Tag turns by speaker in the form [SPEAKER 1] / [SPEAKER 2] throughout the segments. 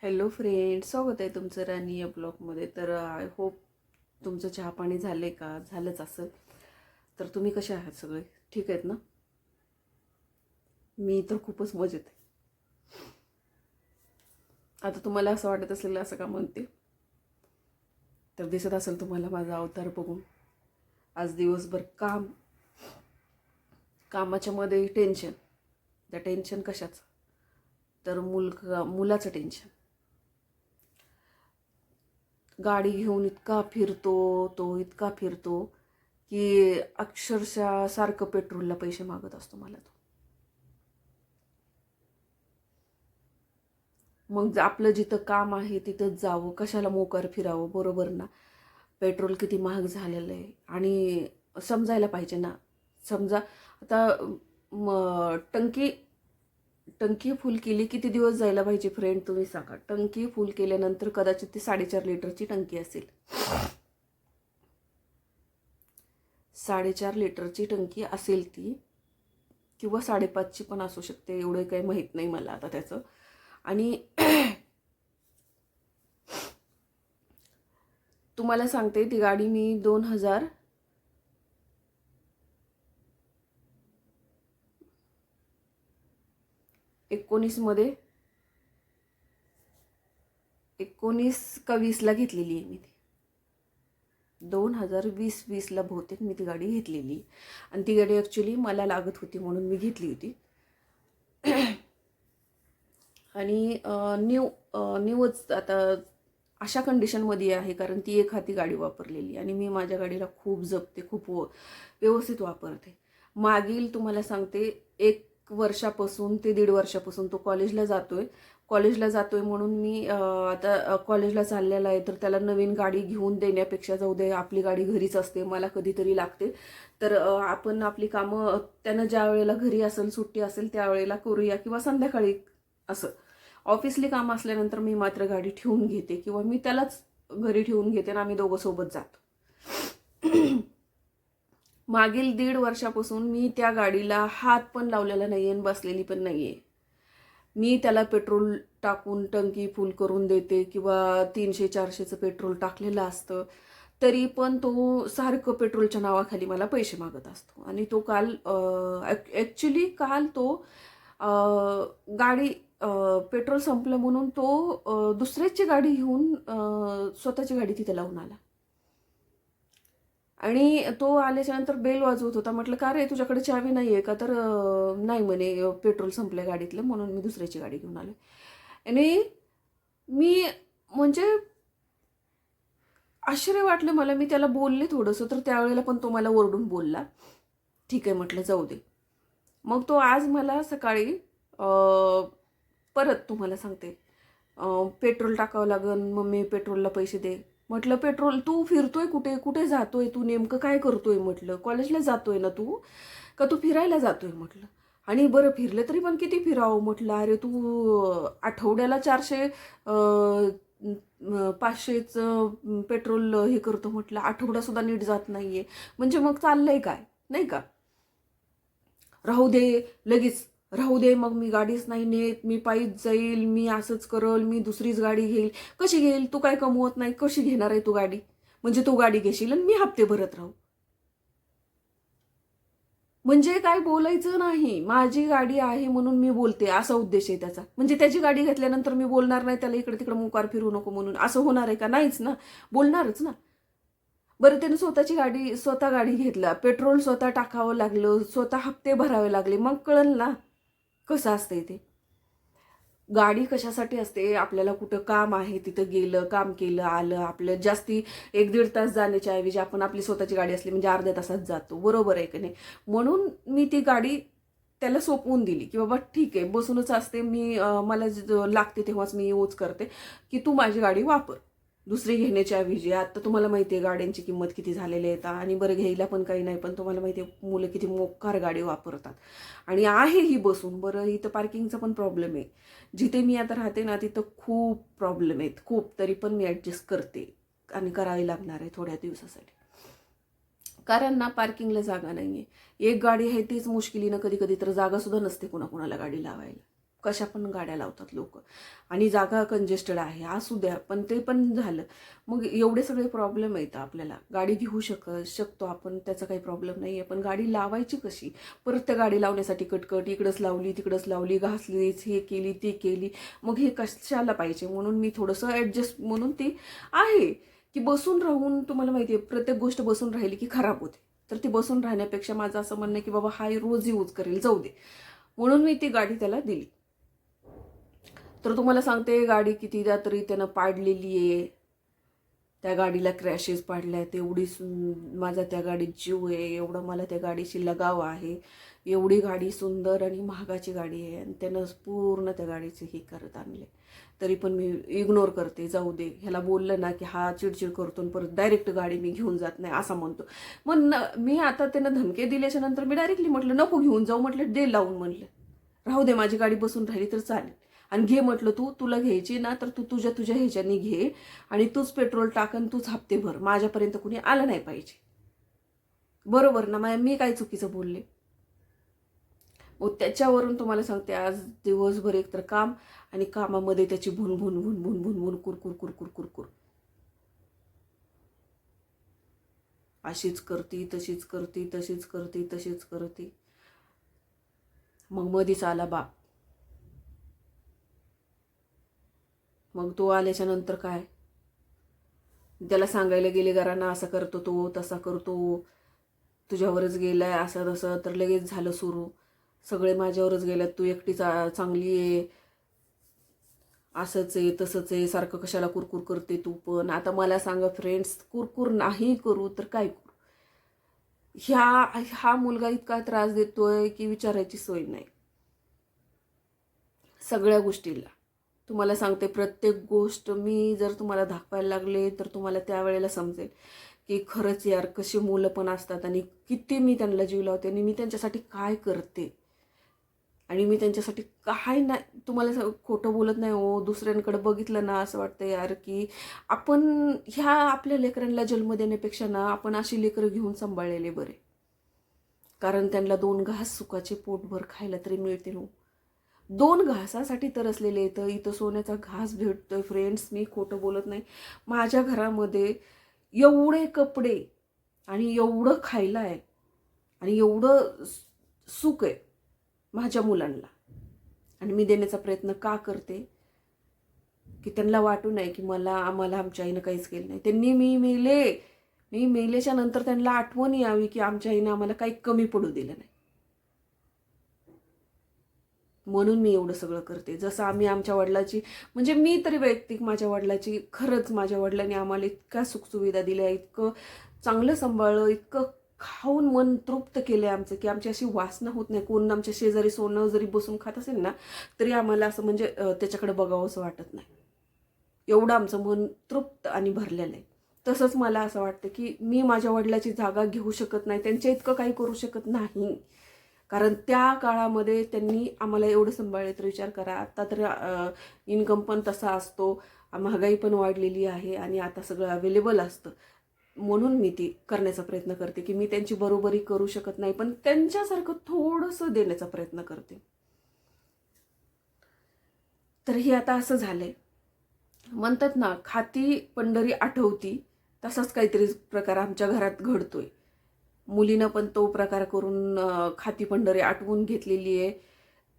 [SPEAKER 1] Hello friend, स्वागत आहे तुमचं राणी या ब्लॉगमध्ये. तर आय होप तुमचं चहा पाणी झाले का? झालंच असेल तर तुम्ही कसे आहात? सगळे ठीक आहेत ना? मी तर खूपच मजेत आहे. आता तुम्हाला असं वाटत असेल असं का म्हणते, तर दिसत असेल तुम्हाला माझा अवतार बघून. आज दिवसभर कामाच्या मध्ये टेन्शन. त्या टेन्शन कशाचं? तर मुलाचं टेन्शन. गाडी घेऊन इतका फिरतो, तो इतका फिरतो की अक्षरशः सारखं पेट्रोलला पैसे मागत असतो मला तो. मग आपलं जिथं काम आहे तिथंच जावं, कशाला मोकार फिरावं, बरोबर ना? पेट्रोल किती महाग झालेलं आहे आणि समजायला पाहिजे ना. समजा आता टंकी टंकी फुल केली किती दिवस जायला पाहिजे फ्रेंड, तुम्ही सांगा. टंकी फुल केल्यानंतर कदाचित ती 4.5 लिटरची टंकी असेल. 4.5 लिटरची टंकी असेल ती, किंवा 5.5ची पण असू शकते, एवढं काही माहीत नाही मला आता त्याचं. आणि तुम्हाला सांगते, ती गाडी मी 2019 मध्ये 19 का 20ला घेतलेली आहे मी ती. 2020ला बहुतेक मी ती गाडी घेतलेली. आणि ती गाडी ॲक्च्युली मला लागत होती म्हणून मी घेतली होती. आणि न्यूच आता अशा कंडिशनमध्ये आहे, कारण ती एक हाती गाडी वापरलेली आणि मी माझ्या गाडीला खूप जपते, खूप व्यवस्थित वापरते. मागील तुम्हाला सांगते 1 वर्षापासून ते 1.5 वर्षापासून तो कॉलेजला जातोय म्हणून मी आता कॉलेजला चाललेला आहे, तर त्याला नवीन गाडी घेऊन देण्यापेक्षा जाऊ दे, आपली गाडी घरीच असते, मला कधीतरी लागते, तर आपण आपली कामं त्यानं ज्या वेळेला घरी असेल, सुट्टी असेल त्यावेळेला करूया, किंवा संध्याकाळी असं. ऑफिसली काम असल्यानंतर मी मात्र गाडी ठेवून घेते, किंवा मी त्यालाच घरी ठेवून घेते आणि आम्ही दोघं सोबत जातो. मागील 1.5 वर्षापासून मी त्या गाडीला हात पण लावलेला नाहीये आणि बसलेली पण नाहीये. मी त्याला पेट्रोल टाकून टंकी फुल करून देते, किंवा 300-400चं पेट्रोल टाकलेलं असतं, तरी पण तो सारखं पेट्रोलच्या नावाखाली मला पैसे मागत असतो. आणि तो ॲक्च्युली काल तो गाडी पेट्रोल संपलं म्हणून तो दुसऱ्याची गाडी घेऊन स्वतःची गाडी तिथे लावून आला. आणि तो आल्याच्यानंतर बेल वाजवत होता. म्हटलं, का रे, तुझ्याकडे चावी नाही आहे का? तर नाही म्हणे, पेट्रोल संपलं गाडीतलं म्हणून मी दुसऱ्याची गाडी घेऊन आले. आणि मी म्हणजे आश्चर्य वाटलं मला. मी त्याला बोलले थोडंसं, तर त्यावेळेला पण तो मला ओरडून बोलला. ठीक आहे म्हटलं, जाऊ दे. मग तो आज मला सकाळी परत तुम्हाला सांगते, पेट्रोल टाकावं लागेल, मम्मी पेट्रोलला पैसे दे. म्हटलं, पेट्रोल तू फिरतोय कुठे कुठे जातोय, तू नेमकं काय करतोय? म्हटलं, कॉलेजला जातोय ना तू, का तू फिरायला जातोय? म्हटलं. आणि बरं, फिरले तरी पण किती फिरावं? म्हटलं, अरे तू आठवड्याला 400 500चं पेट्रोल हे करतो. म्हटलं, आठवडासुद्धा नीट जात नाहीये, म्हणजे मग चाललंय काय, नाही का? राहू दे, लगेच राहू दे, मग मी गाडीच नाही नेत, मी पायीच जाईल, मी असंच करल, मी दुसरीच गाडी घेईल. कशी घेईल? तू काय कमवत नाही, कशी घेणार आहे तू गाडी? म्हणजे तू गाडी घेशील आणि मी हप्ते भरत राहू? म्हणजे काय बोलायचं नाही, माझी गाडी आहे म्हणून मी बोलते, असा उद्देश आहे त्याचा. म्हणजे त्याची गाडी घेतल्यानंतर मी बोलणार नाही त्याला, इकडे तिकडे मुकार फिरू नको म्हणून? असं होणार आहे का? नाहीच ना, बोलणारच ना. बरं, त्याने स्वतः गाडी घेतला, पेट्रोल स्वतः टाकावं लागलं, स्वतः हप्ते भरावे लागले, मग कळलं ना कसं असतंय ते. गाडी कशासाठी असते? आपल्याला कुठं काम आहे तिथं गेलं, काम केलं, आलं, आपलं जास्ती 1-1.5 तास जाण्याच्या ऐवजी आपण आपली स्वतःची गाडी असली म्हणजे अर्ध्या तासात जातो, बरोबर आहे की नाही? म्हणून मी ती गाडी त्याला सोपवून दिली, की बाबा ठीक आहे, बसूनच असते मी, मला लागते तेव्हाच मी यूज करते, की तू माझी गाडी वापर दुसरी घेण्याच्या ऐवजी. आता तुम्हाला माहिती आहे गाड्यांची किंमत किती झालेली आहे. आणि बरं, घ्यायला पण काही नाही, पण तुम्हाला माहिती आहे मुलं किती मोकार गाडी वापरतात. आणि आहे ही बसून. बरं, इथं पार्किंगचा पण प्रॉब्लेम आहे. जिथे मी आता राहते ना तिथं खूप प्रॉब्लेम आहेत, खूप. तरी पण मी ॲडजस्ट करते आणि करावी लागणार आहे थोड्या दिवसासाठी, कारण ना पार्किंगला जागा नाही आहे. एक गाडी आहे तीच मुश्किलीनं, कधी कधी तर जागासुद्धा नसते कुणाकुणाला गाडी लावायला. कशा पण गाड्या लावतात लोक, आणि जागा कंजेस्टेड आहे असू द्या, पण ते पण झालं. मग एवढे सगळे प्रॉब्लेम आहेत आपल्याला. गाडी घेऊ शकतो आपण, त्याचा काही प्रॉब्लेम नाही आहे, पण गाडी लावायची कशी? परत त्या गाडी लावण्यासाठी कटकट, इकडंच लावली तिकडंच लावली, घासलीच, हे केली ती केली, मग हे कशाला पाहिजे? म्हणून मी थोडंसं ॲडजस्ट म्हणून ती आहे की बसून राहून, तुम्हाला माहिती आहे प्रत्येक गोष्ट बसून राहिली की खराब होते. तर ती बसून राहण्यापेक्षा माझं असं म्हणणं आहे की बाबा हा रोज यूज करेल, जाऊ दे, म्हणून मी ती गाडी त्याला दिली. तर तुम्हाला सांगते, गाडी कितीदा तरी त्यानं पाडलेली आहे. त्या गाडीला क्रॅशेस पाडल्या, एवढी माझा त्या गाडीत जीव आहे, एवढं मला त्या गाडीशी लगाव आहे, एवढी गाडी सुंदर आणि महागाची गाडी आहे, आणि त्यानं पूर्ण त्या गाडीचे हे करत आणले. तरी पण मी इग्नोर करते, जाऊ दे. ह्याला बोललं ना की हा चिडचिड करतो, परत डायरेक्ट गाडी मी घेऊन जात नाही असं म्हणतो. मग मी आता त्यानं धमके दिल्याच्या नंतर मी डायरेक्टली म्हटलं नको घेऊन जाऊ, म्हटलं दे लावून, म्हणलं राहू दे, माझी गाडी बसून राहिली तर चालेल, आणि घे म्हटलं तुला घ्यायची ना तर तू तुझ्या ह्याच्यानी घे, आणि तूच पेट्रोल टाकन, तूच हप्ते भर, माझ्यापर्यंत कुणी आलं नाही पाहिजे. बरोबर ना? मी काय चुकीचं बोलले? मग त्याच्यावरून तुम्हाला सांगते, आज दिवसभर एकतर काम, आणि कामामध्ये त्याची भुन भुन भुन भुन भुन भुन कुरकुर कुरकुर कुरकुर, अशीच करती तशीच करती तशीच करती तशीच करती. मग मधीच आला बाप. मग तो आल्याच्या नंतर काय, त्याला सांगायला गेले घरांना, असं करतो तो, तसा करतो, तुझ्यावरच गेलाय, असं तसं, तर लगेच झालं सुरू, सगळे माझ्यावरच गेल्यात, तू एकटी चांगली आहे, असंच आहे तसंच आहे, सारखं कशाला कुरकुर करते तू पण. आता मला सांगा फ्रेंड्स, कुरकुर नाही करू तर काय करू? हा मुलगा इतका त्रास देतोय की विचारायची सोय नाही. सगळ्या गोष्टीला तुम्हाला सांगते, प्रत्येक गोष्ट मी जर तुम्हाला दाखवायला लागले तर तुम्हाला त्यावेळेला समजेल की खरंच यार कशी मुलं पण असतात, आणि किती मी त्यांना जीव लावते, आणि मी त्यांच्यासाठी काय करते, आणि मी त्यांच्यासाठी काय नाही. तुम्हाला खोटं बोलत नाही हो. दुसऱ्यांकडे बघितलं ना असं वाटतं यार की आपण ह्या आपल्या लेकरांना जन्म देण्यापेक्षा ना आपण अशी लेकरं घेऊन सांभाळलेले बरे, कारण त्यांना 2 घास सुखाचे पोटभर खायला तरी मिळते हो. 2 घासासाठी तरसलेले येतं, इथं सोन्याचा घास भेटतोय फ्रेंड्स, मी खोटं बोलत नाही. माझ्या घरामध्ये एवढे कपडे आणि एवढं खायला आहे, आणि एवढं सुख आहे माझ्या मुलांना, आणि मी देण्याचा प्रयत्न का करते की त्यांना वाटू नये की आम्हाला आमच्या आईनं काहीच केलं नाही. त्यांनी मी मेल्याच्या नंतर त्यांना आठवण यावी की आमच्या आईनं आम्हाला काही कमी पडू दिलं नाही, म्हणून मी एवढं सगळं करते. जसं आम्ही आमच्या वडिलाची, म्हणजे मी तरी वैयक्तिक माझ्या वडिलाची, खरंच माझ्या वडिलांनी आम्हाला इतक्या सुखसुविधा दिल्या, इतकं चांगलं सांभाळलं, इतकं खाऊन मन तृप्त केले आमचं की आमची अशी वासना होत नाही. कोण आमच्या शेजारी सोनं जरी बसून खात असेल ना तरी आम्हाला असं म्हणजे त्याच्याकडे बघावं असं वाटत नाही, एवढं आमचं मन तृप्त आणि भरलेलं आहे. तसंच मला असं वाटतं की मी माझ्या वडिलाची जागा घेऊ शकत नाही, त्यांच्या इतकं काही करू शकत नाही, कारण त्या काळामध्ये त्यांनी आम्हाला एवढं सांभाळले. तर विचार करा, आता तर इन्कम पण तसा असतो, महागाई पण वाढलेली आहे, आणि आता सगळं अवेलेबल असतं, म्हणून मी ती करण्याचा प्रयत्न करते की मी त्यांची बरोबरी करू शकत नाही, पण त्यांच्यासारखं थोडंसं देण्याचा प्रयत्न करते. तर हे आता असं झालंय, म्हणतात ना खाती पंढरी आठवती, तसाच काहीतरी प्रकार आमच्या घरात घडतोय. मुलीनं पण तो प्रकार करून खाती पंढरी आठवून घेतलेली आहे.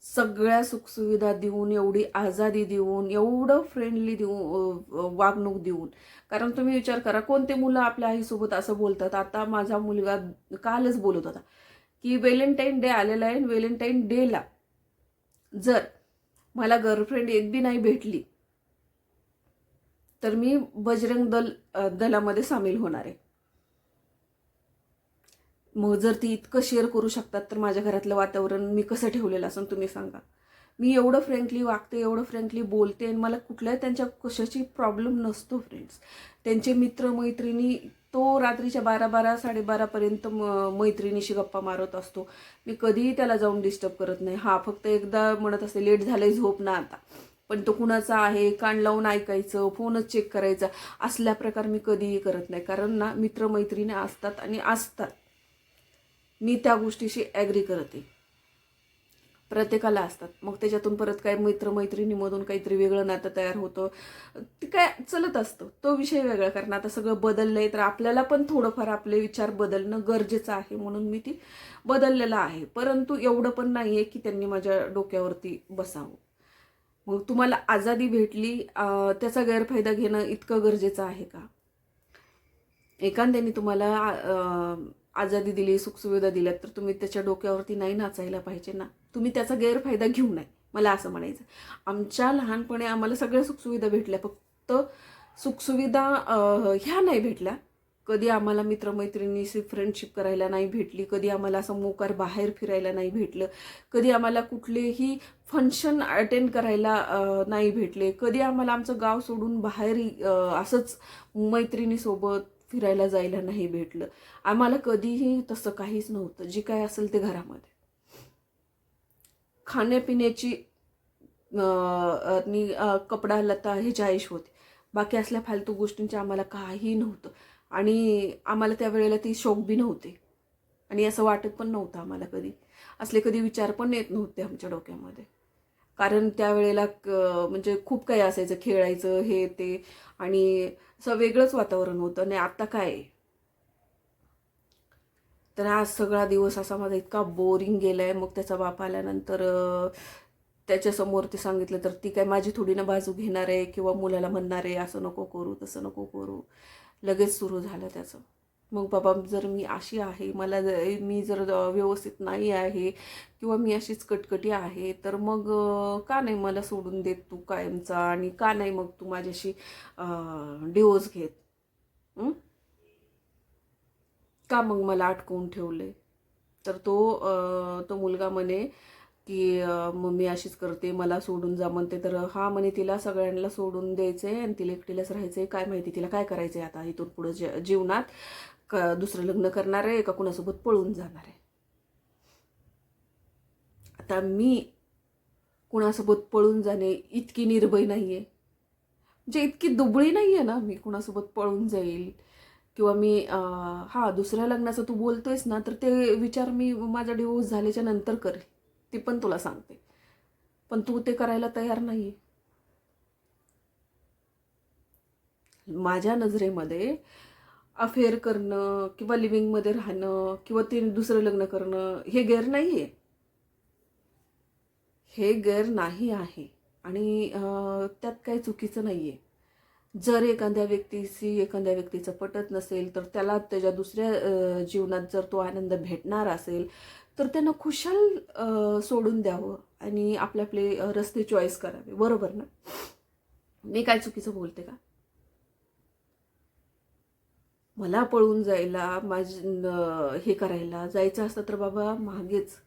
[SPEAKER 1] सगळ्या सुखसुविधा देऊन, एवढी आझादी देऊन, एवढं फ्रेंडली देऊन, वागणूक देऊन. कारण तुम्ही विचार करा, कोणते मुलं आपल्या आईसोबत असं बोलतात? आता माझा मुलगा कालच बोलत होता की व्हॅलेंटाईन डे आलेला आहे, व्हॅलेंटाईन डेला जर मला गर्लफ्रेंड एक बी नाही भेटली तर मी बजरंग दलामध्ये सामील होणार आहे. मग जर ती इतकं शेअर करू शकतात तर माझ्या घरातलं वातावरण मी कसं ठेवलेलं असं तुम्ही सांगा. मी एवढं फ्रँकली वागते, एवढं फ्रँकली बोलते, आणि मला कुठल्याही त्यांच्या कशाची प्रॉब्लेम नसतो फ्रेंड्स. त्यांचे मित्रमैत्रिणी, तो रात्रीच्या 12-12, 12:30पर्यंत मैत्रिणीशी गप्पा मारत असतो. मी कधीही त्याला जाऊन डिस्टर्ब करत नाही. हा फक्त एकदा म्हणत असते लेट झालंय झोप ना आता, पण तो कुणाचा आहे कान लावून ऐकायचं, फोनच चेक करायचा, असल्या प्रकार मी कधीही करत नाही. कारण ना मित्रमैत्रिणी असतात आणि असतात, मी त्या गोष्टीशी ॲग्री करते. प्रत्येकाला असतात. मग त्याच्यातून परत काय मित्रमैत्रिणीमधून काहीतरी वेगळं नातं तयार होतं, ते काय चलत असतं, तो विषय वेगळा. कारण आता सगळं बदललंय, तर आपल्याला पण थोडंफार आपले विचार बदलणं गरजेचं आहे, म्हणून मी ती बदललेलं आहे. परंतु एवढं पण नाही आहे की त्यांनी माझ्या डोक्यावरती बसावं. मग तुम्हाला आझादी भेटली, त्याचा गैरफायदा घेणं इतकं गरजेचं आहे का? एखाद्याने तुम्हाला आझादी दिली, सुखसुविधा दिल्यात, तर तुम्ही त्याच्या डोक्यावरती नाही नाचायला पाहिजे ना. तुम्ही त्याचा गैरफायदा घेऊ नये, मला असं म्हणायचं. आमच्या लहानपणी आम्हाला सगळ्या सुखसुविधा भेटल्या, फक्त सुखसुविधा ह्या नाही भेटल्या. कधी आम्हाला मित्रमैत्रिणीशी फ्रेंडशिप करायला नाही भेटली, कधी आम्हाला असं मोकार बाहेर फिरायला नाही भेटलं, कधी आम्हाला कुठलेही फंक्शन अटेंड करायला नाही भेटले, कधी आम्हाला आमचं गाव सोडून बाहेर असंच मैत्रिणीसोबत फिरायला जायला नाही भेटलं. आम्हाला कधीही तसं काहीच नव्हतं. जे काय असेल ते घरामध्ये. खाण्यापिण्याची आणि कपडा लता ह्याची ऐश होती. बाकी असल्या फालतू गोष्टींचे आम्हाला काही नव्हतं. आणि आम्हाला त्यावेळेला ती शौक बी नव्हते. आणि असं वाटत पण नव्हतं आम्हाला कधी. असले कधी विचार पण येत नव्हते आमच्या डोक्यामध्ये. कारण त्यावेळेला म्हणजे खूप काही असायचं, खेळायचं हे ते, आणि असं वेगळंच वातावरण होतं. आणि आता काय आहे? तर आज सगळा दिवस असा माझा इतका बोरिंग गेलाय. मग त्याचा बाप आल्यानंतर त्याच्यासमोर ते सांगितलं तर ती काय माझी थोडी ना बाजू घेणार आहे, किंवा मुलाला म्हणणार आहे असं नको करू तसं नको करू. लगेच सुरू झालं त्याचं. मग बाबा, जर मी अशी आहे, मी जर व्यवस्थित नाही आहे, किंवा मी अशीच कटकटी आहे, तर मग का नाही मला सोडून देत तू कायमचा, आणि का नाही मग तू माझ्याशी डिवोर्स घेत? का मग मला अटकवून ठेवले? तर तो मुलगा म्हणे की मग मी अशीच करते, मला सोडून जा म्हणते. तर हा म्हणे तिला सगळ्यांना सोडून द्यायचंय आणि तिला एकटीलाच राहायचंय. काय माहिती तिला काय करायचंय आता इथून पुढे जीवनात, का दुसरं लग्न करणार आहे, का कुणासोबत पळून जाणार आहे? आता मी कुणासोबत पळून जाणे इतकी निर्भय नाहीये, म्हणजे इतकी दुबळी नाहीये ना मी कुणासोबत पळून जाईल. किंवा मी दुसऱ्या लग्नाचं तू बोलतोयस ना, तर ते विचार मी माझा डिवोर्स झाल्याच्या नंतर करेल, ते पण तुला सांगते. पण तू ते करायला तयार नाही. माझ्या नजरेमध्ये अफेअर करणं, किंवा लिव्हिंगमध्ये राहणं, किंवा ते दुसरं लग्न करणं, हे गैर नाही आहे. हे गैर नाही आहे. आणि त्यात काही चुकीचं नाही आहे. जर एखाद्या व्यक्तीचं पटत नसेल, तर त्याला त्याच्या दुसऱ्या जीवनात जर तो आनंद भेटणार असेल, तर त्यानं खुशाल सोडून द्यावं आणि आपले आपले रस्ते चॉईस करावे. बरोबर ना? मी काय चुकीचं बोलते का? मला पळून जायला, हे करायला जायचं असतं तर बाबा मागेच,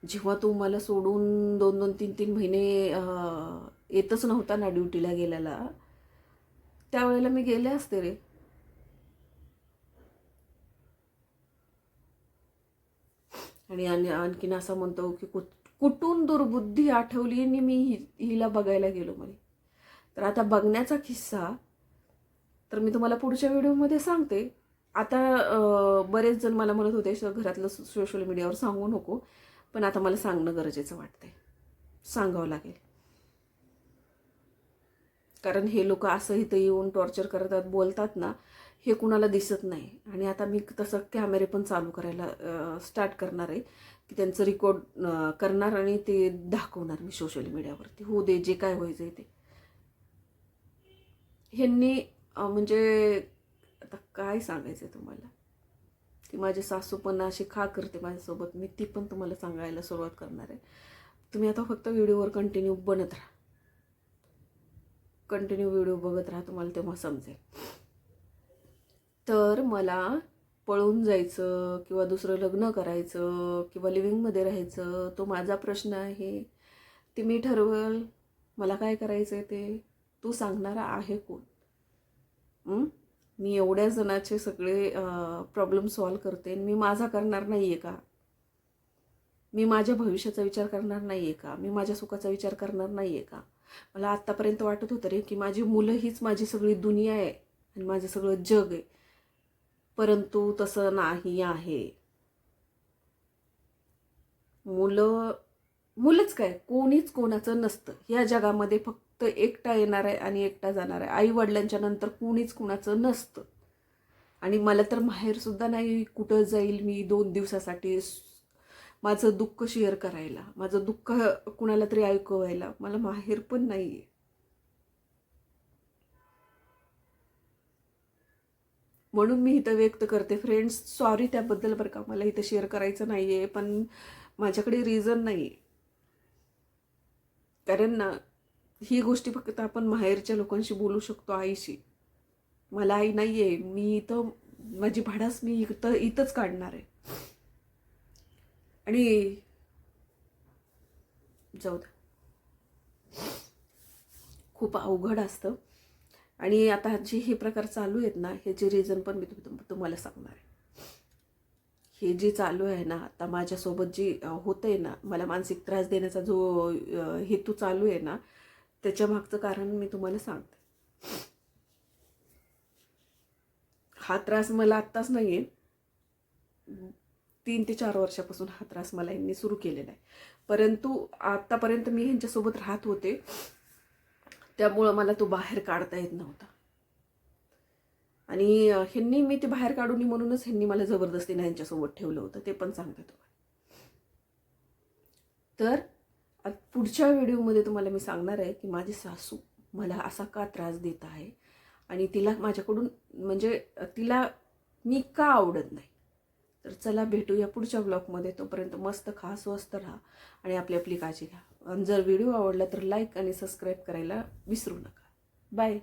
[SPEAKER 1] जेव्हा तू मला सोडून 2-2, 3-3 महिने येतच नव्हता ना ड्युटीला गेलेला, त्यावेळेला मी गेले असते रे. आणि आणखीन असं म्हणतो की कुठून दुर्बुद्धी आठवली आणि मी हिला बघायला गेलो म्हणे. तर आता बघण्याचा किस्सा तर मी तुम्हाला पुढच्या व्हिडिओमध्ये सांगते. आता बरेच जण मला म्हणत होते घरातलं सोशल मीडियावर सांगू नको, पण आता मला सांगणं गरजेचं वाटतंय, सांगावं लागेल. कारण हे लोक असं इथं येऊन टॉर्चर करतात, बोलतात ना, हे कुणाला दिसत नाही. आणि आता मी तसं कॅमेरे पण चालू करायला स्टार्ट करणार आहे, की त्यांचं रेकॉर्ड करणार आणि ते दाखवणार मी सोशल मीडियावरती. हो दे, जे काय व्हायचं ते. ह्यांनी म्हणजे आता काय सांगायचं तुम्हाला, ती माझी सासू पण अशी खा करते माझ्यासोबत, मी ती पण तुम्हाला सांगायला सुरुवात करणार आहे. तुम्ही आता फक्त व्हिडिओवर कंटिन्यू बनत राहा, कंटिन्यू व्हिडिओ बघत राहा, तुम्हाला तेव्हा समजेल. तर मला पळून जायचं, किंवा दुसरं लग्न करायचं, किंवा लिव्हिंगमध्ये राहायचं, तो माझा प्रश्न आहे. ते मी ठरवेल. मला काय करायचं आहे ते तू सांगणारा आहे कोण? मी एवढ्या जणाचे सगळे प्रॉब्लेम सॉल्व करते, मी माझा करणार नाही आहे का? मी माझ्या भविष्याचा विचार करणार नाही आहे का? मी माझ्या सुखाचा विचार करणार नाही आहे का? मला आत्तापर्यंत वाटत होतं रे की माझी मुलं हीच माझी सगळी दुनिया आहे आणि माझं सगळं जग आहे, परंतु तसं नाही आहे. मुलंच काय, कोणीच कोणाचं नसतं या जगामध्ये. फक्त एकटा येणार आहे आणि एकटा जाणार आहे. आई वडिलांच्या नंतर कोणीच कोणाचं नसतं. आणि मला तर माहेरसुद्धा नाही. कुठं जाईल मी 2 दिवसासाठी माझं दुःख शेअर करायला, माझं दुःख कुणाला तरी ऐकवायला मला माहेर पण नाही आहे. म्हणून मी इथं व्यक्त करते फ्रेंड्स, सॉरी त्याबद्दल बरं का. मला इथं शेअर करायचं नाही आहे, पण माझ्याकडे रिझन नाही आहे. कारण ना, ही गोष्टी फक्त आपण माहेरच्या लोकांशी बोलू शकतो, आईशी. मला आई नाही आहे. मी इथं माझी भाडास मी इथंच काढणार आहे. आणि जाऊ द्या, खूप अवघड असतं. आणि आता जे हे प्रकार चालू आहेत ना, ह्याचे रिझन पण मी तुम्हाला सांगणार आहे. हे जे चालू आहे ना आता माझ्यासोबत जे होतंय ना, मला मानसिक त्रास देण्याचा जो हेतू चालू आहे ना, त्याच्या मागचं कारण मी तुम्हाला सांगते. हा त्रास मला आत्ताच नाही आहे, 3 ते 4 वर्षापासून हा त्रास मला यांनी सुरू केलेला आहे. परंतु आत्तापर्यंत मी ह्यांच्यासोबत राहत होते, त्यामुळं मला तो बाहेर काढता येत नव्हता. आणि ह्यांनी मी ते बाहेर काढून म्हणूनच ह्यांनी मला जबरदस्तीने ह्यांच्यासोबत ठेवलं होतं, ते पण सांगते तुम्हाला. तर पुढच्या व्हिडिओमध्ये तुम्हाला मी सांगणार आहे की माझी सासू मला असा का त्रास देत आहे आणि तिला माझ्याकडून म्हणजे तिला मी का आवडत नाही. तर चला भेटूया पुढच्या ब्लॉगमध्ये. तोपर्यंत मस्त खा, स्वस्त राहा आणि आपली आपली काळजी घ्या. आणि जर व्हिडिओ आवडला तर लाईक आणि सबस्क्राईब करायला विसरू नका. बाय.